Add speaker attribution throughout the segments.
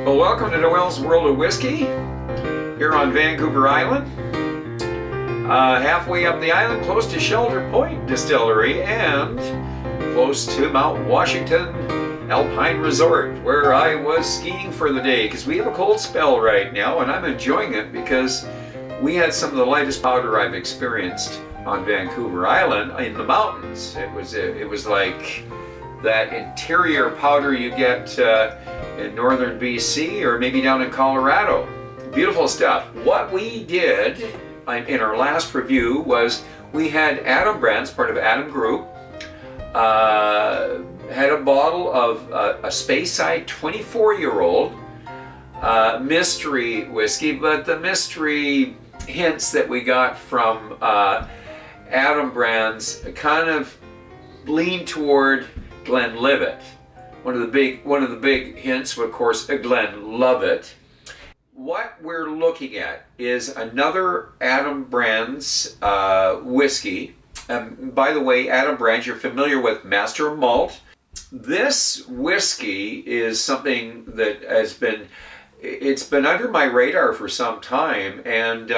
Speaker 1: Well, welcome to Noel's World of Whiskey here on Vancouver Island. Halfway up the island, close to Shelter Point Distillery and close to Mount Washington Alpine Resort, where I was skiing for the day because we have a cold spell right now and I'm enjoying it because we had some of the lightest powder I've experienced on Vancouver Island in the mountains. It was like that interior powder you get in northern BC or maybe down in Colorado. Beautiful stuff. What we did in our last review was we had Adam Brands, part of Adam Group, had a bottle of a Speyside 24-year-old mystery whiskey, but the mystery hints that we got from Adam Brands kind of lean toward Glenlivet. One of the big hints, of course, Glenlivet. What we're looking at is another Adam Brands whiskey. By the way, Adam Brands, you're familiar with Master of Malt. This whiskey is something that it's been under my radar for some time, and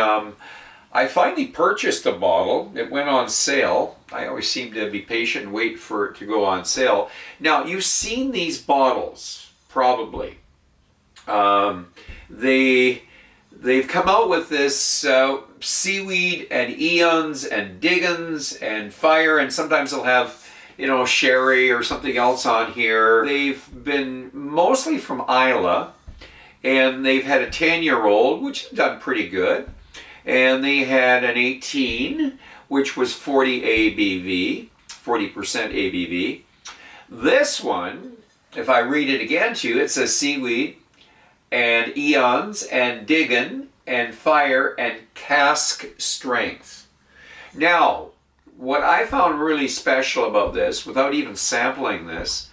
Speaker 1: I finally purchased a bottle. It went on sale. I always seem to be patient and wait for it to go on sale. Now, you've seen these bottles, probably. They've come out with this Seaweed and Aeons and Diggings and Fire, and sometimes they'll have, sherry or something else on here. They've been mostly from Islay, and they've had a 10-year-old, which has done pretty good. And they had an 18, which was 40 ABV, 40% ABV. This one, if I read it again to you, it says Seaweed and Aeons and Diggin' and Fire and Cask strength. Now, what I found really special about this, without even sampling this,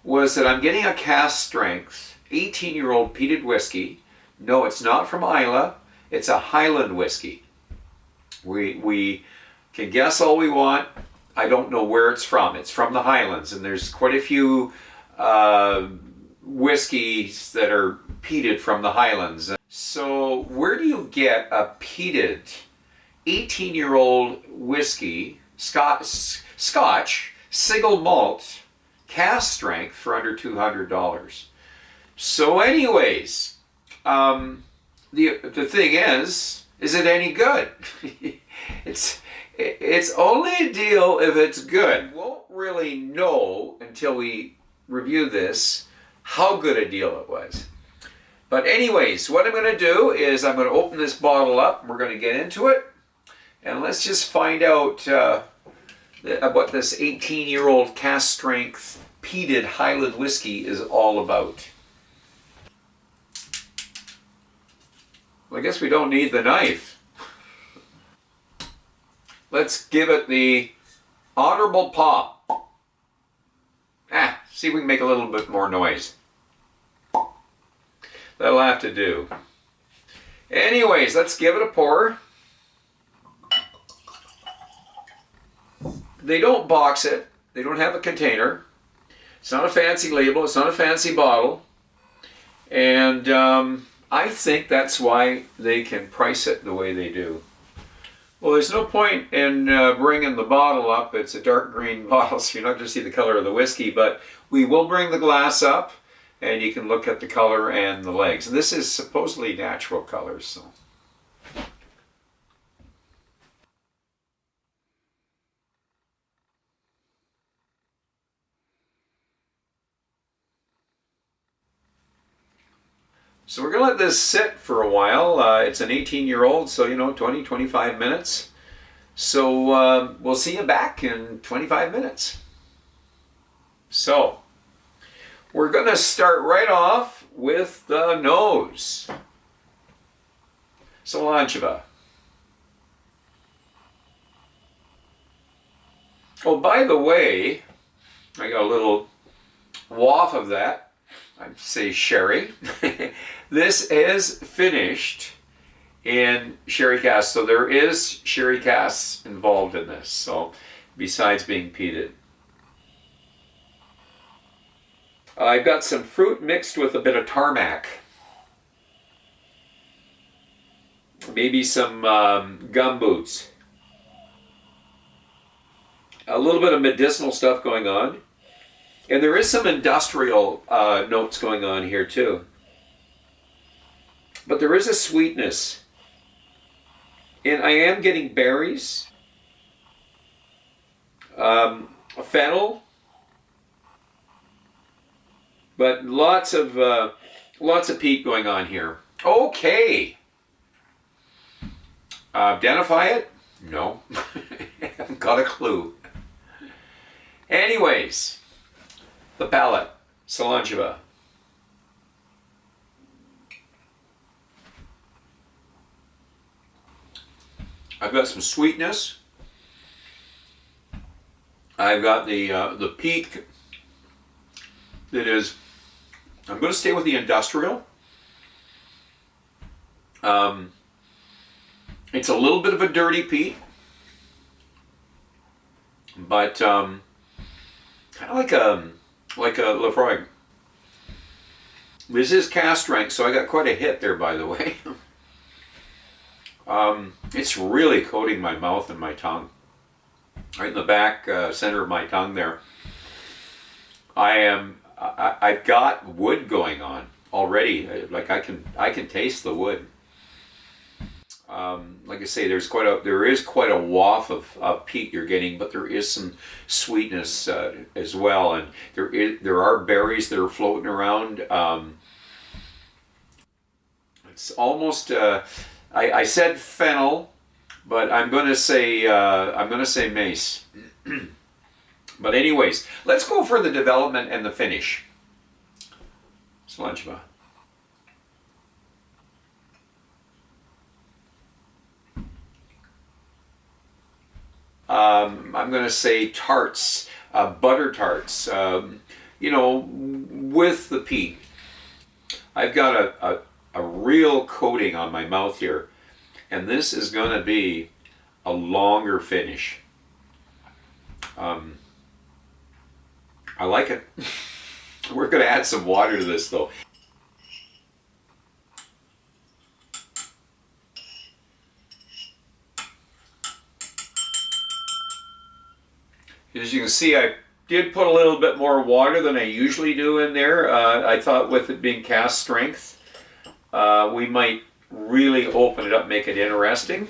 Speaker 1: was that I'm getting a cask strength 18-year-old peated whiskey. No, it's not from Islay. It's a Highland whiskey. We can guess all we want. I don't know where it's from. It's from the Highlands, and there's quite a few whiskeys that are peated from the Highlands. So where do you get a peated 18-year-old whiskey, Scotch, single malt, cask strength for under $200? So anyways, the thing is it any good? It's only a deal if it's good. We won't really know until we review this how good a deal it was. But anyways, what I'm going to do is I'm going to open this bottle up. We're going to get into it, and let's just find out what this 18-year-old cask strength peated Highland whiskey is all about. Well, I guess we don't need the knife. Let's give it the honorable pop. See if we can make a little bit more noise. That'll have to do. Anyways, let's give it a pour. They don't box it. They don't have a container. It's not a fancy label. It's not a fancy bottle. And I think that's why they can price it the way they do. Well, there's no point in bringing the bottle up. It's a dark green bottle, so you're not going to see the color of the whiskey, but we will bring the glass up, and you can look at the color and the legs. And this is supposedly natural colors, so. So we're going to let this sit for a while. It's an 18-year-old, so 20, 25 minutes. So we'll see you back in 25 minutes. So we're going to start right off with the nose. Cilantro. Oh, by the way, I got a little waft of that. I'd say sherry. This is finished in sherry cask, so there is sherry casks involved in this, so besides being peated. I've got some fruit mixed with a bit of tarmac. Maybe some gumboots. A little bit of medicinal stuff going on. And there is some industrial notes going on here too. But there is a sweetness. And I am getting berries. Fennel. But lots of peat going on here. Okay. Identify it? No. I haven't got a clue. Anyways, the palate, Cilantro. I've got some sweetness. I've got the peat that is. I'm going to stay with the industrial. It's a little bit of a dirty peat, but kind of like a Lafroig. This is cask strength, so I got quite a hit there, by the way. It's really coating my mouth and my tongue, right in the back center of my tongue there. I've got wood going on already. Like I can taste the wood. Like I say, there is quite a waft of peat you're getting, but there is some sweetness as well, and there are berries that are floating around. It's almost I said fennel, but I'm going to say mace. But anyways, let's go for the development and the finish. Cilantro. I'm going to say tarts, butter tarts, with the peat. I've got a real coating on my mouth here, and this is going to be a longer finish. I like it. We're going to add some water to this though. As you can see, I did put a little bit more water than I usually do in there. I thought with it being cask strength, we might really open it up, make it interesting.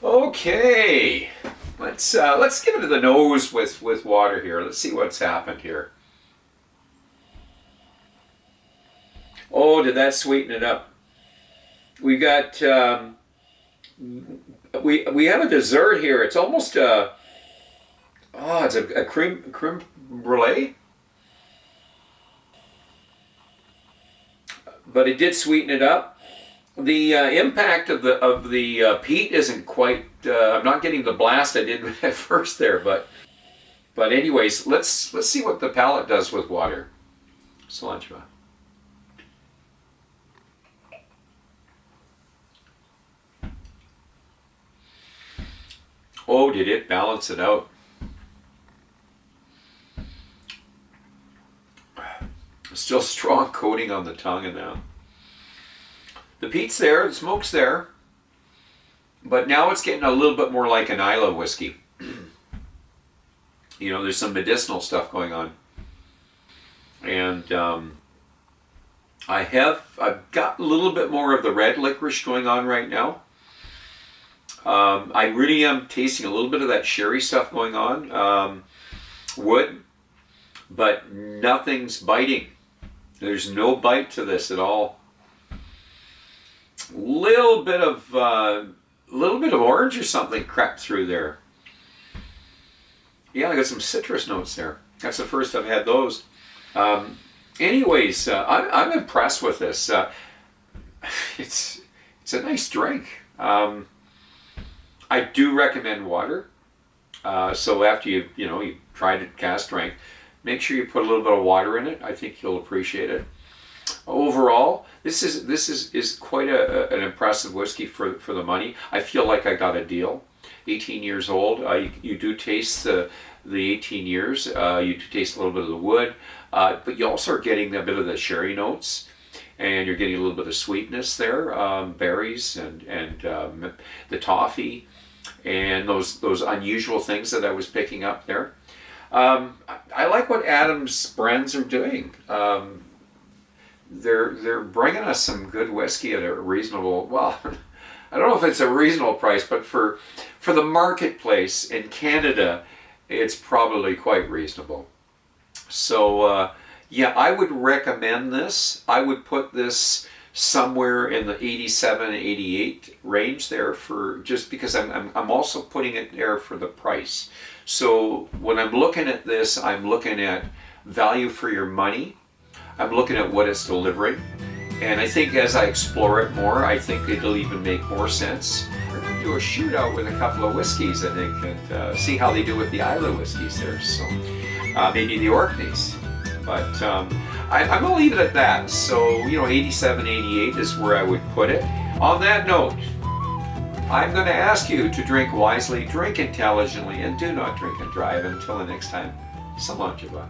Speaker 1: Okay, let's give it to the nose with water here. Let's see what's happened here. Oh, did that sweeten it up? We got we have a dessert here. It's almost it's a creme brulee, but it did sweeten it up. The impact of the peat isn't quite. I'm not getting the blast I did at first there, but anyways, let's see what the palate does with water. Cilantro. Oh, did it balance it out? Still strong coating on the tongue and now. The peat's there, the smoke's there, but now it's getting a little bit more like an Islay whiskey. There's some medicinal stuff going on. And I've got a little bit more of the red licorice going on right now. I really am tasting a little bit of that sherry stuff going on. Wood, but nothing's biting. There's no bite to this at all. Little bit of orange or something crept through there. Yeah, I got some citrus notes there. That's the first I've had those. Anyways, I'm impressed with this. It's a nice drink. I do recommend water. So after you tried it cask strength, make sure you put a little bit of water in it. I think you'll appreciate it. Overall, this is quite an impressive whiskey for the money. I feel like I got a deal. 18 years old. You do taste the the 18 years. You do taste a little bit of the wood, but you also are getting a bit of the sherry notes, and you're getting a little bit of sweetness there, berries and the toffee, and those unusual things that I was picking up there. I like what Adam's Brands are doing. They're bringing us some good whiskey at a reasonable, well, I don't know if it's a reasonable price, but for the marketplace in Canada, it's probably quite reasonable. So yeah, I would recommend this. I would put this somewhere in the 87, 88 range there, for just because I'm also putting it there for the price. So when I'm looking at this, I'm looking at value for your money. I'm looking at what it's delivering. And I think as I explore it more, I think it'll even make more sense. We're going to do a shootout with a couple of whiskeys, I think, and see how they do with the Islay whiskeys there. So maybe the Orkneys. But I'm going to leave it at that. So, 87, 88 is where I would put it. On that note, I'm going to ask you to drink wisely, drink intelligently, and do not drink and drive. Until the next time, so long, Javon.